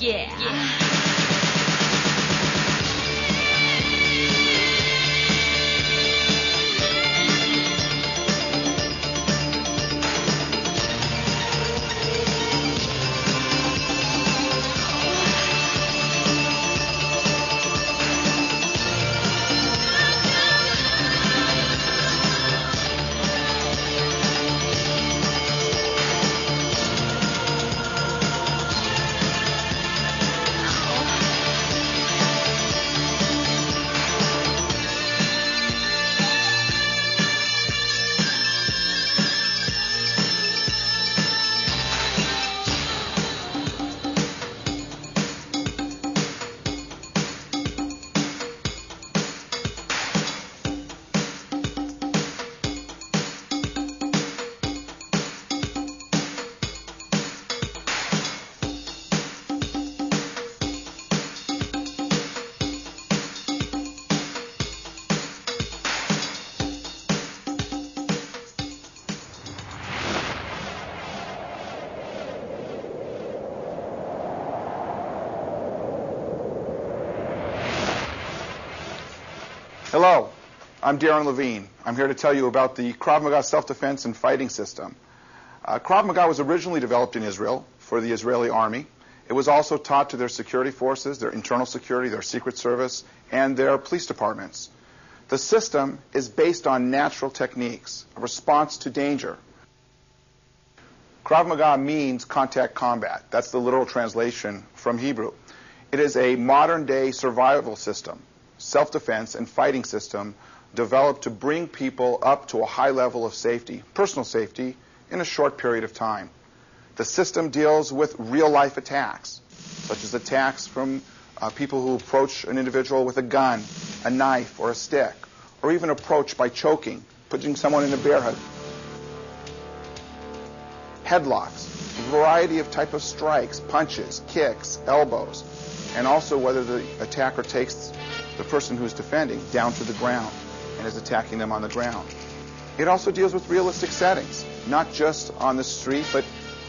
Yeah. Hello, I'm Darren Levine. I'm here to tell you about the Krav Maga self-defense and fighting system. Krav Maga was originally developed in Israel for the Israeli army. It was also taught to their security forces, their internal security, their secret service, and their police departments. The system is based on natural techniques, a response to danger. Krav Maga means contact combat. That's the literal translation from Hebrew. It is a modern-day survival system, self-defense and fighting system developed to bring people up to a high level of safety, personal safety, in a short period of time. The system deals with real-life attacks, such as attacks from people who approach an individual with a gun, a knife, or a stick, or even approach by choking, putting someone in a bear hug. Headlocks, a variety of type of strikes, punches, kicks, elbows, and also whether the attacker takes the person who's defending down to the ground and is attacking them on the ground. It also deals with realistic settings, not just on the street, but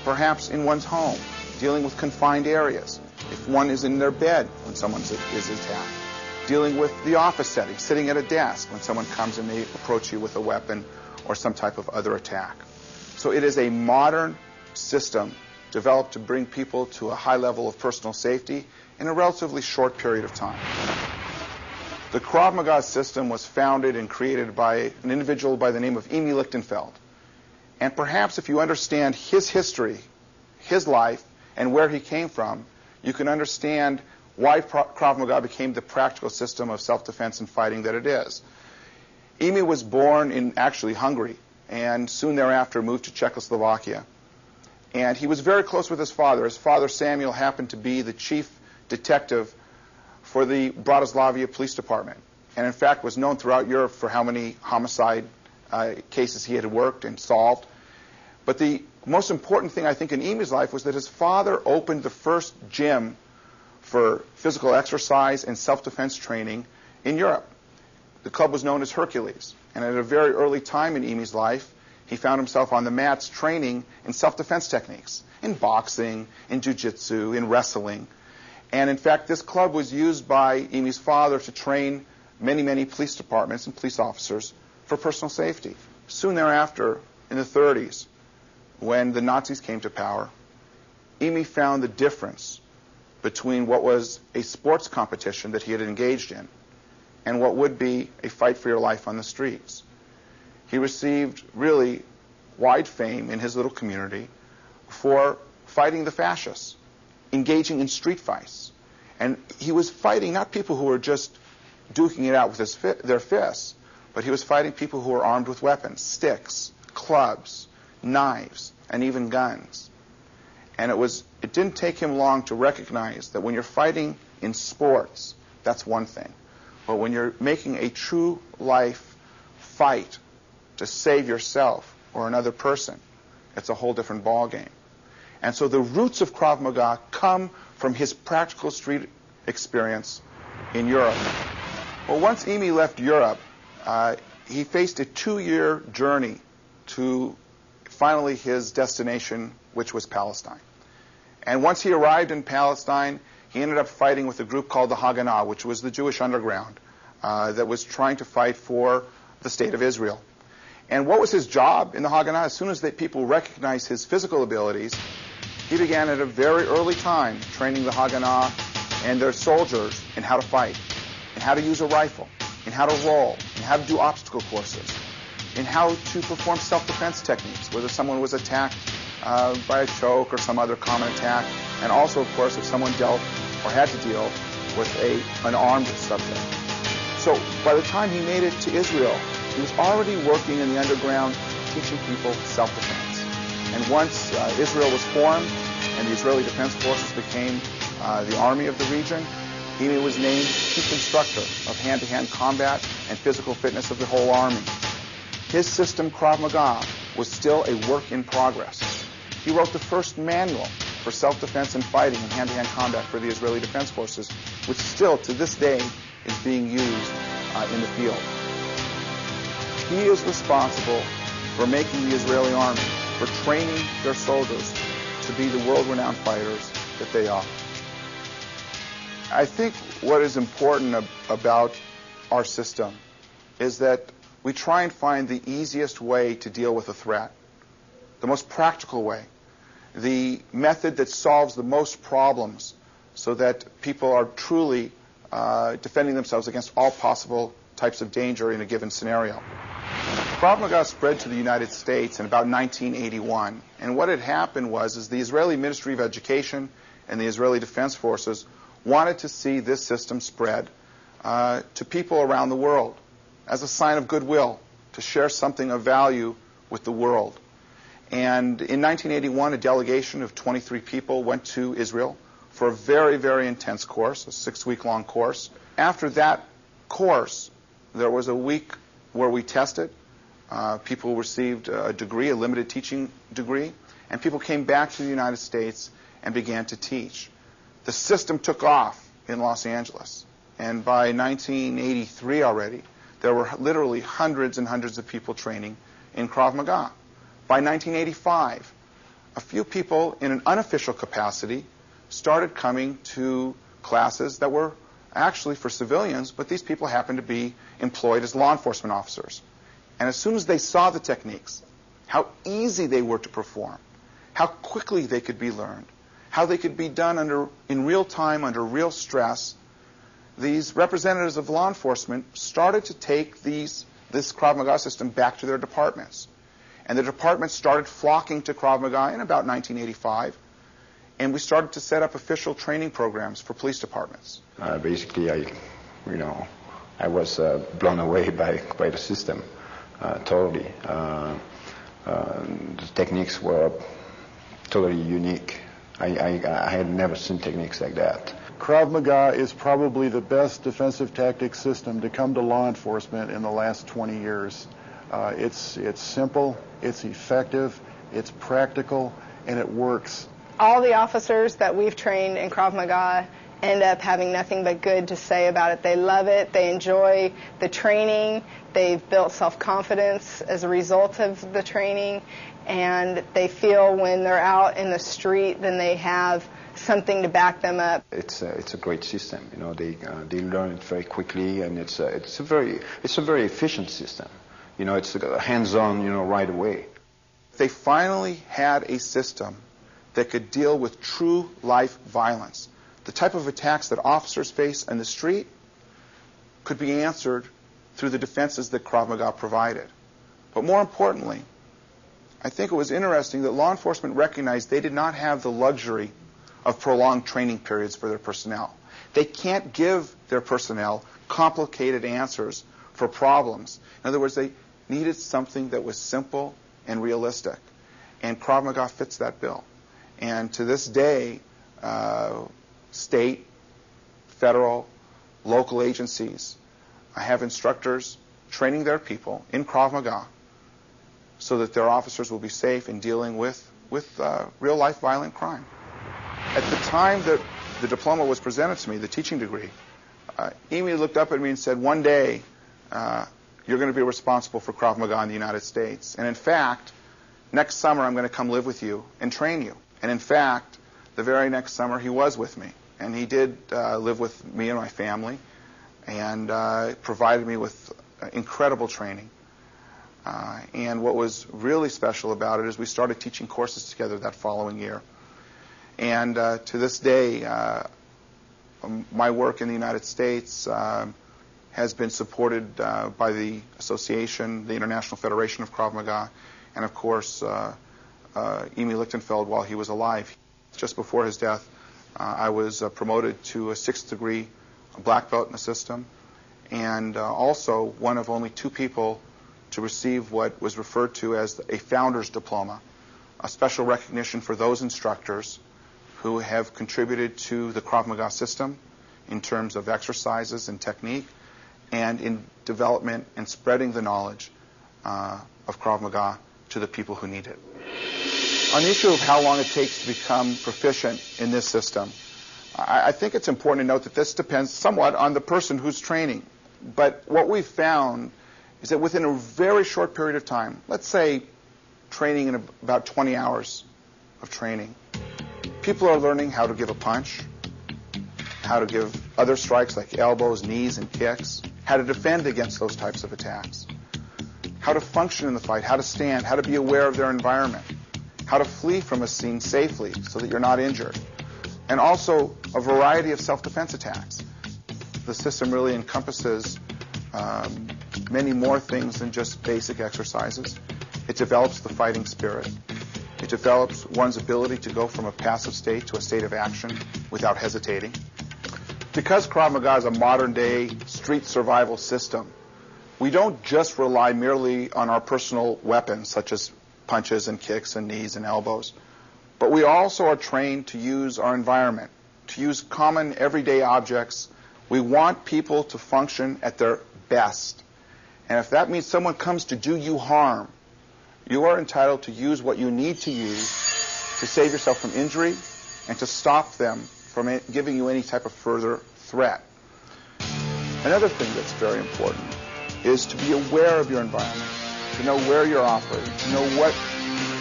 perhaps in one's home, dealing with confined areas, if one is in their bed when someone is attacked, dealing with the office setting, sitting at a desk when someone comes and they approach you with a weapon or some type of other attack. So it is a modern system developed to bring people to a high level of personal safety in a relatively short period of time. The Krav Maga system was founded and created by an individual by the name of Imi Lichtenfeld. And perhaps if you understand his history, his life, and where he came from, you can understand why Krav Maga became the practical system of self-defense and fighting that it is. Imi was born in actually Hungary and soon thereafter moved to Czechoslovakia. And he was very close with his father. His father, Samuel, happened to be the chief detective for the Bratislava Police Department, and in fact was known throughout Europe for how many homicide cases he had worked and solved. But the most important thing, I think, in Imi's life was that his father opened the first gym for physical exercise and self-defense training in Europe. The club was known as Hercules, and at a very early time in Imi's life, he found himself on the mats training in self-defense techniques, in boxing, in jiu-jitsu, in wrestling. And in fact, this club was used by Imi's father to train many, many police departments and police officers for personal safety. Soon thereafter, in the 30s, when the Nazis came to power, Imi found the difference between what was a sports competition that he had engaged in and what would be a fight for your life on the streets. He received really wide fame in his little community for fighting the fascists, engaging in street fights. And he was fighting not people who were just duking it out with their fists, but he was fighting people who were armed with weapons, sticks, clubs, knives, and even guns. And it didn't take him long to recognize that when you're fighting in sports, that's one thing. But when you're making a true life fight to save yourself or another person, it's a whole different ballgame. And so the roots of Krav Maga come from his practical street experience in Europe. Well, once Imi left Europe, he faced a 2-year journey to finally his destination, which was Palestine. And once he arrived in Palestine, he ended up fighting with a group called the Haganah, which was the Jewish underground that was trying to fight for the state of Israel. And what was his job in the Haganah? As soon as people recognized his physical abilities, he began at a very early time training the Haganah and their soldiers in how to fight, in how to use a rifle, in how to roll, in how to do obstacle courses, in how to perform self-defense techniques, whether someone was attacked by a choke or some other common attack, and also, of course, if someone dealt or had to deal with an armed subject. So by the time he made it to Israel, he was already working in the underground, teaching people self-defense. And once Israel was formed and the Israeli Defense Forces became the army of the region, he was named chief instructor of hand-to-hand combat and physical fitness of the whole army. His system, Krav Maga, was still a work in progress. He wrote the first manual for self-defense and fighting in hand-to-hand combat for the Israeli Defense Forces, which still, to this day, is being used in the field. He is responsible for making the Israeli army, for training their soldiers to be the world-renowned fighters that they are. I think what is important about our system is that we try and find the easiest way to deal with a threat, the most practical way, the method that solves the most problems so that people are truly defending themselves against all possible types of danger in a given scenario. Krav Maga spread to the United States in about 1981, and what had happened was the Israeli Ministry of Education and the Israeli Defense Forces wanted to see this system spread to people around the world as a sign of goodwill, to share something of value with the world. And in 1981, a delegation of 23 people went to Israel for a very, very intense course, a 6-week-long course. After that course, there was a week where we tested. People received a degree, a limited teaching degree, and people came back to the United States and began to teach. The system took off in Los Angeles, and by 1983 already, there were literally hundreds and hundreds of people training in Krav Maga. By 1985, a few people in an unofficial capacity started coming to classes that were actually for civilians, but these people happened to be employed as law enforcement officers. And as soon as they saw the techniques, how easy they were to perform, how quickly they could be learned, how they could be done in real time, under real stress, these representatives of law enforcement started to take this Krav Maga system back to their departments. And the departments started flocking to Krav Maga in about 1985, and we started to set up official training programs for police departments. Basically, I was blown away by the system, totally. The techniques were totally unique. I had never seen techniques like that. Krav Maga is probably the best defensive tactics system to come to law enforcement in the last 20 years. It's simple, it's effective, it's practical, and it works. All the officers that we've trained in Krav Maga end up having nothing but good to say about it. They love it, they enjoy the training, they've built self-confidence as a result of the training, and they feel when they're out in the street then they have something to back them up. It's a great system. They learn it very quickly, and it's a very efficient system. It's hands-on, right away. They finally had a system that could deal with true life violence. The type of attacks that officers face in the street could be answered through the defenses that Krav Maga provided. But more importantly, I think it was interesting that law enforcement recognized they did not have the luxury of prolonged training periods for their personnel. They can't give their personnel complicated answers for problems. In other words, they needed something that was simple and realistic. And Krav Maga fits that bill. And to this day, state, federal, local agencies have instructors training their people in Krav Maga so that their officers will be safe in dealing with real-life violent crime. At the time that the diploma was presented to me, the teaching degree, Amy looked up at me and said, one day, you're going to be responsible for Krav Maga in the United States. And in fact, next summer I'm going to come live with you and train you. And in fact, the very next summer he was with me. And he did live with me and my family and provided me with incredible training. And what was really special about it is we started teaching courses together that following year. And to this day, my work in the United States has been supported by the association, the International Federation of Krav Maga, and of course, Emil Lichtenfeld while he was alive. Just before his death, I was promoted to a 6th degree black belt in the system, and also one of only 2 people to receive what was referred to as a founder's diploma, a special recognition for those instructors who have contributed to the Krav Maga system in terms of exercises and technique, and in development and spreading the knowledge of Krav Maga to the people who need it. On the issue of how long it takes to become proficient in this system, I think it's important to note that this depends somewhat on the person who's training. But what we've found is that within a very short period of time, let's say training in about 20 hours of training, people are learning how to give a punch, how to give other strikes like elbows, knees, and kicks, how to defend against those types of attacks, how to function in the fight, how to stand, how to be aware of their environment, how to flee from a scene safely so that you're not injured, and also a variety of self-defense attacks. The system really encompasses many more things than just basic exercises. It develops the fighting spirit. It develops one's ability to go from a passive state to a state of action without hesitating. Because Krav Maga is a modern-day street survival system, we don't just rely merely on our personal weapons, such as punches and kicks and knees and elbows, but we also are trained to use our environment, to use common everyday objects. We want people to function at their best. And if that means someone comes to do you harm, you are entitled to use what you need to use to save yourself from injury and to stop them from giving you any type of further threat. Another thing that's very important is to be aware of your environment, to know where you're operating, to know what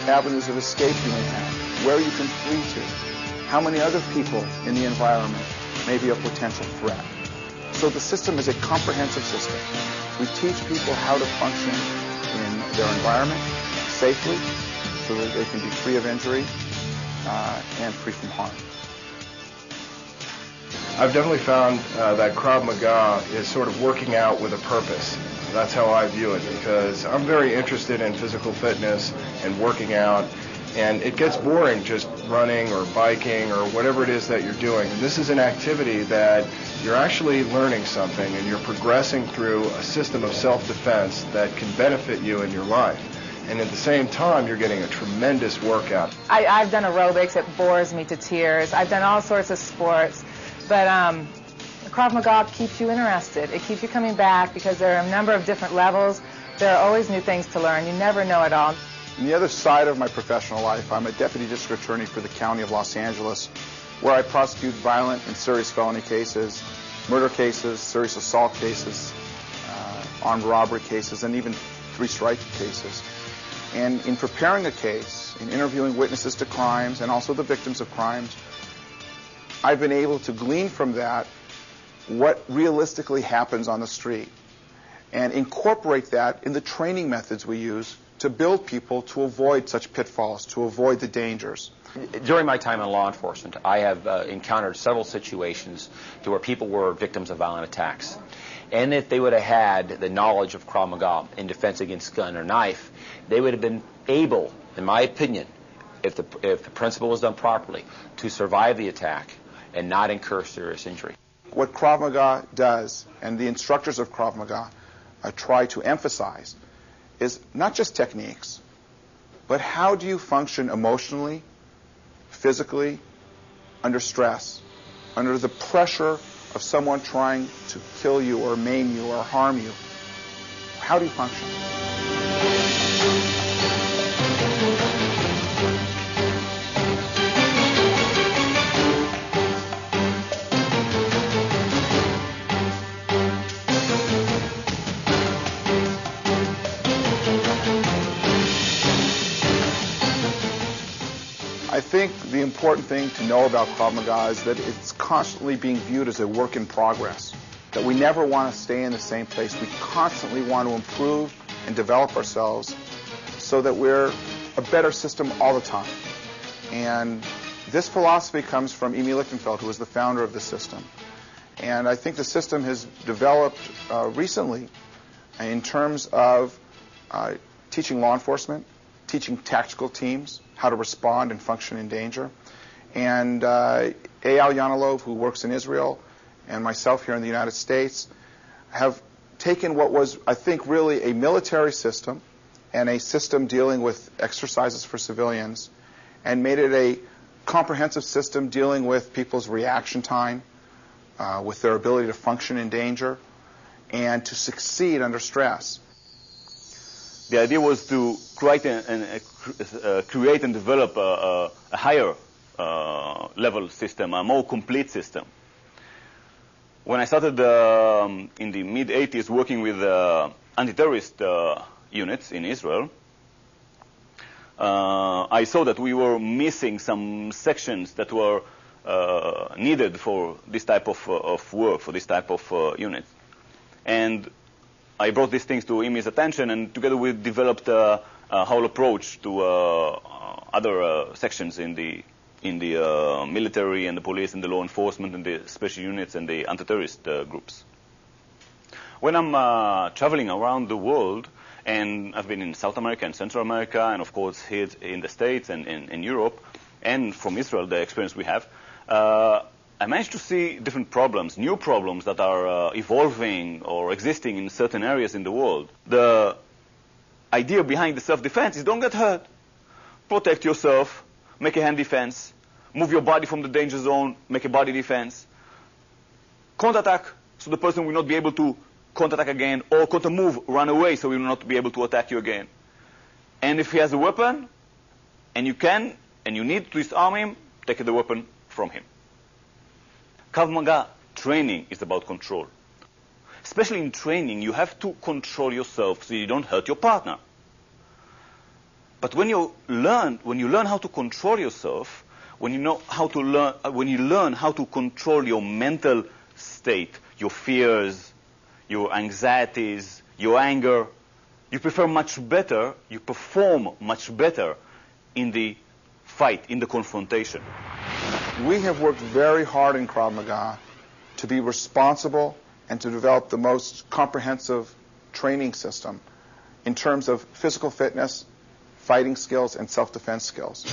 avenues of escape you may have, where you can flee to, how many other people in the environment may be a potential threat. So the system is a comprehensive system. We teach people how to function in their environment safely so that they can be free of injury and free from harm. I've definitely found that Krav Maga is sort of working out with a purpose. That's how I view it, because I'm very interested in physical fitness and working out, and it gets boring just running or biking or whatever it is that you're doing. And this is an activity that you're actually learning something, and you're progressing through a system of self-defense that can benefit you in your life. And at the same time, you're getting a tremendous workout. I've done aerobics. It bores me to tears. I've done all sorts of sports. But Krav Maga keeps you interested. It keeps you coming back because there are a number of different levels. There are always new things to learn. You never know it all. On the other side of my professional life, I'm a deputy district attorney for the County of Los Angeles, where I prosecute violent and serious felony cases, murder cases, serious assault cases, armed robbery cases, and even 3-strike cases. And in preparing a case, in interviewing witnesses to crimes and also the victims of crimes, I've been able to glean from that what realistically happens on the street and incorporate that in the training methods we use to build people to avoid such pitfalls, to avoid the dangers. During my time in law enforcement, I have encountered several situations to where people were victims of violent attacks. And if they would have had the knowledge of Krav Maga in defense against gun or knife, they would have been able, in my opinion, if the principle was done properly, to survive the attack and not incur serious injury. What Krav Maga does, and the instructors of Krav Maga try to emphasize, is not just techniques, but how do you function emotionally, physically, under stress, under the pressure of someone trying to kill you or maim you or harm you. How do you function? I think the important thing to know about Krav Maga is that it's constantly being viewed as a work in progress, that we never want to stay in the same place. We constantly want to improve and develop ourselves so that we're a better system all the time. And this philosophy comes from Emil Lichtenfeld, who was the founder of the system. And I think the system has developed recently in terms of teaching law enforcement, teaching tactical teams how to respond and function in danger. And Eyal Yanilov, who works in Israel, and myself here in the United States, have taken what was, I think, really a military system and a system dealing with exercises for civilians and made it a comprehensive system dealing with people's reaction time, with their ability to function in danger, and to succeed under stress. The idea was to create and develop a higher level system, a more complete system. When I started in the mid-'80s working with anti-terrorist units in Israel, I saw that we were missing some sections that were needed for this type of work, for this type of unit. And I brought these things to Imi's attention, and together we developed a whole approach to other sections in the military and the police and the law enforcement and the special units and the anti-terrorist groups. When I'm traveling around the world, and I've been in South America and Central America, and of course here in the States and in Europe, and from Israel, the experience we have, I managed to see different problems, new problems that are evolving or existing in certain areas in the world. The idea behind the self-defense is don't get hurt. Protect yourself, make a hand defense, move your body from the danger zone, make a body defense. Counterattack, so the person will not be able to counterattack again, or counter-move, run away, so he will not be able to attack you again. And if he has a weapon, and you can, and you need to disarm him, take the weapon from him. Krav Maga training is about control. Especially in training, you have to control yourself so you don't hurt your partner. But when you learn how to control yourself, when you learn how to control your mental state, your fears, your anxieties, your anger, you perform much better in the fight, in the confrontation. We have worked very hard in Krav Maga to be responsible and to develop the most comprehensive training system in terms of physical fitness, fighting skills, and self-defense skills.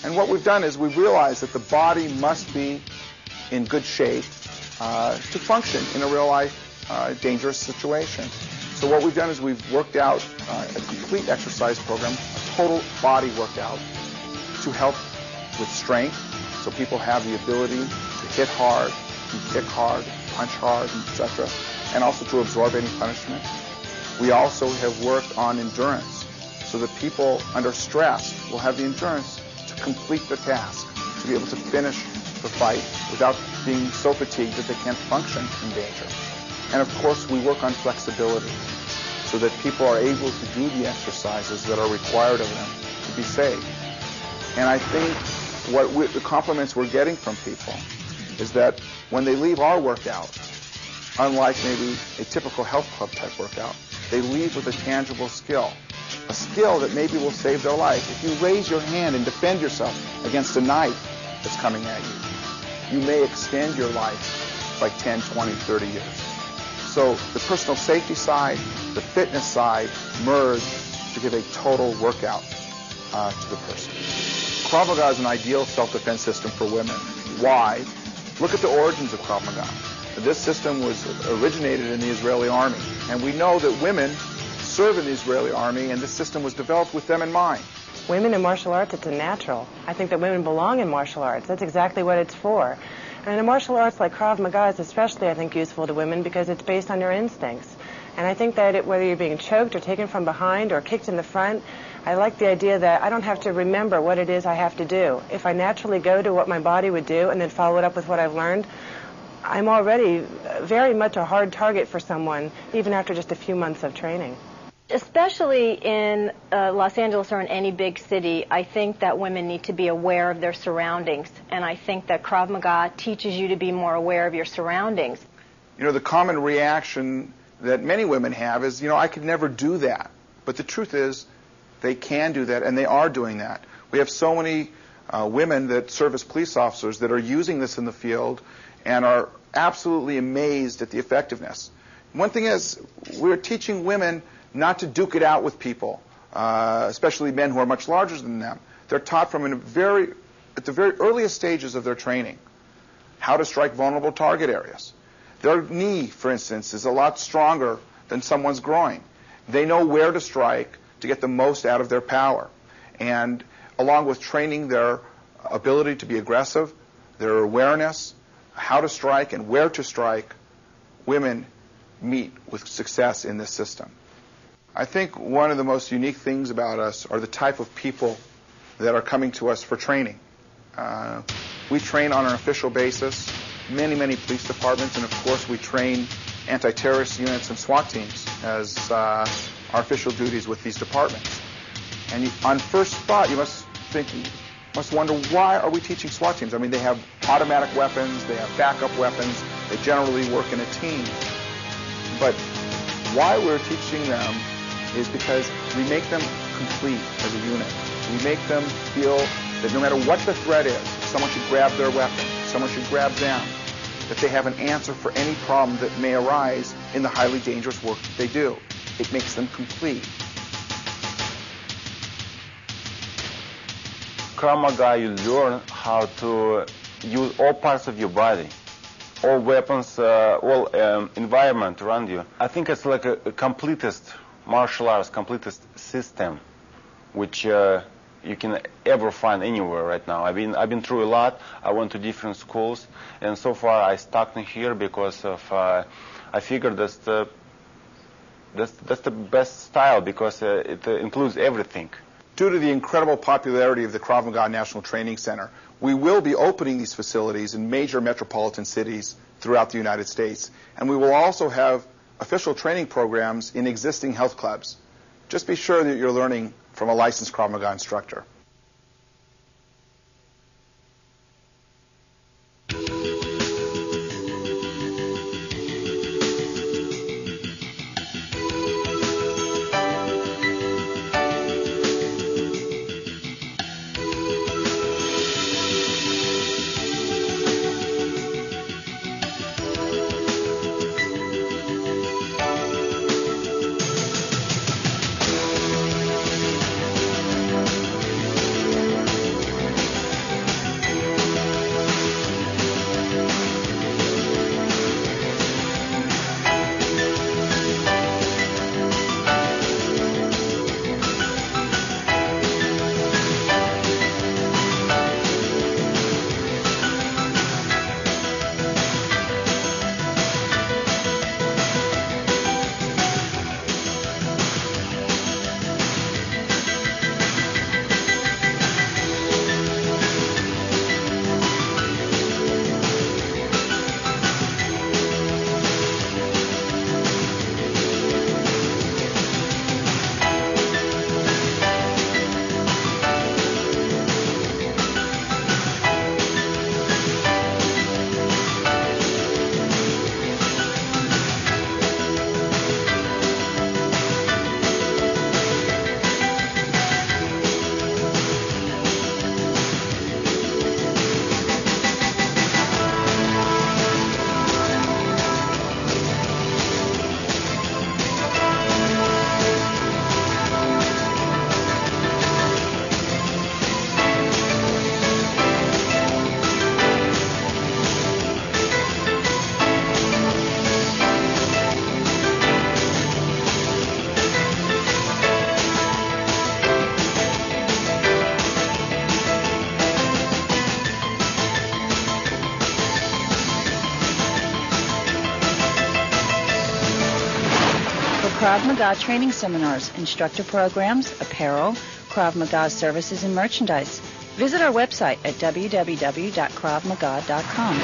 And what we've done is we've realized that the body must be in good shape to function in a real-life dangerous situation. So what we've done is we've worked out a complete exercise program, a total body workout, to help with strength, so people have the ability to hit hard, and kick hard, punch hard, etc., and also to absorb any punishment. We also have worked on endurance, so that people under stress will have the endurance to complete the task, to be able to finish the fight without being so fatigued that they can't function in danger. And of course, we work on flexibility, so that people are able to do the exercises that are required of them to be safe. And I think the compliments we're getting from people is that when they leave our workout, unlike maybe a typical health club type workout, they leave with a tangible skill, a skill that maybe will save their life. If you raise your hand and defend yourself against a knife that's coming at you, you may extend your life by 10, 20, 30 years. So the personal safety side, the fitness side merge to give a total workout to the person. Krav Maga is an ideal self-defense system for women. Why? Look at the origins of Krav Maga. This system was originated in the Israeli army, and we know that women serve in the Israeli army, and this system was developed with them in mind. Women in martial arts, it's a natural. I think that women belong in martial arts. That's exactly what it's for. And in martial arts like Krav Maga is especially, I think, useful to women because it's based on your instincts. And I think that whether you're being choked or taken from behind or kicked in the front, I like the idea that I don't have to remember what it is I have to do. If I naturally go to what my body would do and then follow it up with what I've learned, I'm already very much a hard target for someone, even after just a few months of training. Especially in Los Angeles or in any big city, I think that women need to be aware of their surroundings. And I think that Krav Maga teaches you to be more aware of your surroundings. You know, the common reaction that many women have is, I could never do that. But the truth is, they can do that, and they are doing that. We have so many women that serve as police officers that are using this in the field and are absolutely amazed at the effectiveness. One thing is, we're teaching women not to duke it out with people, especially men who are much larger than them. They're taught at the very earliest stages of their training how to strike vulnerable target areas. Their knee, for instance, is a lot stronger than someone's groin. They know where to strike to get the most out of their power. And along with training their ability to be aggressive, their awareness, how to strike and where to strike, women meet with success in this system. I think one of the most unique things about us are the type of people that are coming to us for training. We train on an official basis, many police departments, and of course we train anti-terrorist units and SWAT teams as our official duties with these departments. And on first thought, you must wonder, why are we teaching SWAT teams? I mean, they have automatic weapons, they have backup weapons, they generally work in a team. But why we're teaching them is because we make them complete as a unit. We make them feel that no matter what the threat is, someone should grab their weapon, someone should grab them, that they have an answer for any problem that may arise in the highly dangerous work that they do. It makes them complete. Krav Maga, you learn how to use all parts of your body, all weapons, all environment around you. I think it's like a completest martial arts, completest system, which you can ever find anywhere right now. I've been through a lot. I went to different schools, and so far I stuck in here because of I figured that's the best style because it includes everything. Due to the incredible popularity of the Krav Maga National Training Center, we will be opening these facilities in major metropolitan cities throughout the United States, and we will also have official training programs in existing health clubs. Just be sure that you're learning from a licensed Krav Maga instructor. Krav Maga training seminars, instructor programs, apparel, Krav Maga services, and merchandise. Visit our website at www.kravmaga.com.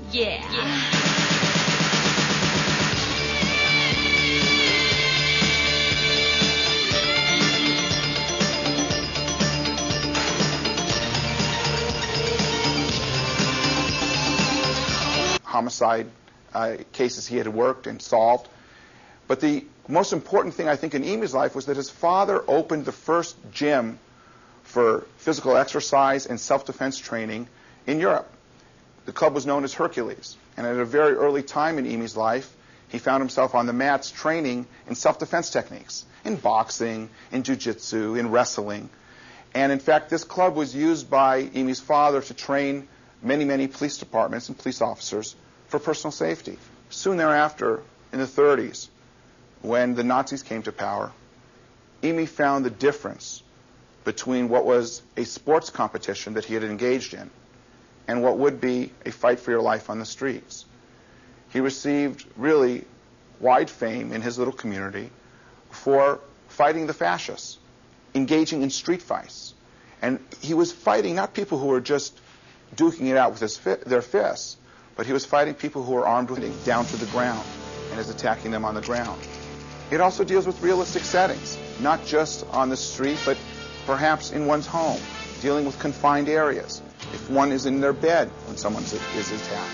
Yeah. Homicide cases he had worked and solved. But the most important thing, I think, in Emy's life was that his father opened the first gym for physical exercise and self-defense training in Europe. The club was known as Hercules. And at a very early time in Emy's life, he found himself on the mats training in self-defense techniques, in boxing, in jiu-jitsu, in wrestling. And in fact, this club was used by Emy's father to train many, many police departments and police officers for personal safety. Soon thereafter, in the 30s, when the Nazis came to power, Emy found the difference between what was a sports competition that he had engaged in and what would be a fight for your life on the streets. He received really wide fame in his little community for fighting the fascists, engaging in street fights. And he was fighting not people who were just duking it out with their fists, but he was fighting people who were armed with it down to the ground and is attacking them on the ground. It also deals with realistic settings, not just on the street, but perhaps in one's home, dealing with confined areas. If one is in their bed when someone is attacked,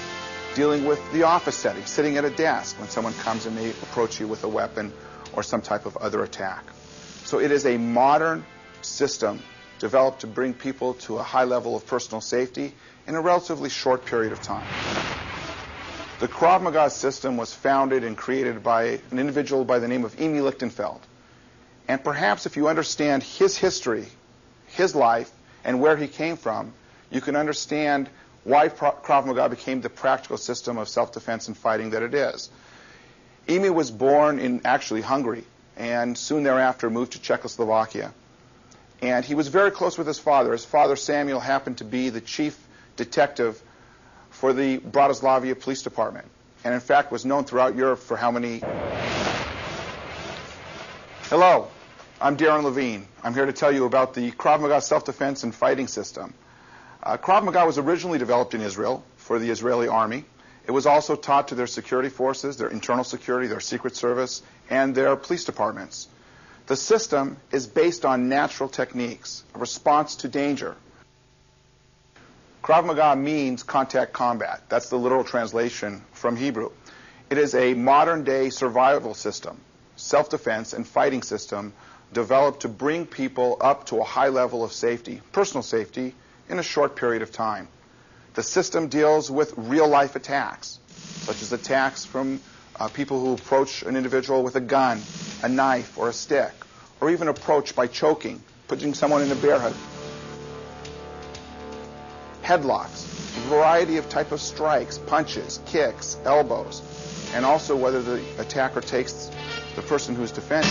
dealing with the office setting, sitting at a desk when someone comes and they approach you with a weapon or some type of other attack. So it is a modern system developed to bring people to a high level of personal safety in a relatively short period of time. The Krav Maga system was founded and created by an individual by the name of Emy Lichtenfeld. And perhaps if you understand his history, his life, and where he came from, you can understand why Krav Maga became the practical system of self-defense and fighting that it is. Emy was born in actually Hungary and soon thereafter moved to Czechoslovakia. And he was very close with his father. His father, Samuel, happened to be the chief detective for the Bratislava Police Department, and in fact was known throughout Europe for how many... Hello, I'm Darren Levine. I'm here to tell you about the Krav Maga self-defense and fighting system. Krav Maga was originally developed in Israel for the Israeli army. It was also taught to their security forces, their internal security, their secret service, and their police departments. The system is based on natural techniques, a response to danger. Krav Maga means contact combat. That's the literal translation from Hebrew. It is a modern-day survival system, self-defense and fighting system developed to bring people up to a high level of safety, personal safety, in a short period of time. The system deals with real-life attacks, such as attacks from people who approach an individual with a gun, a knife, or a stick, or even approach by choking, putting someone in a bear hug. Headlocks, a variety of type of strikes, punches, kicks, elbows, and also whether the attacker takes the person who's defending.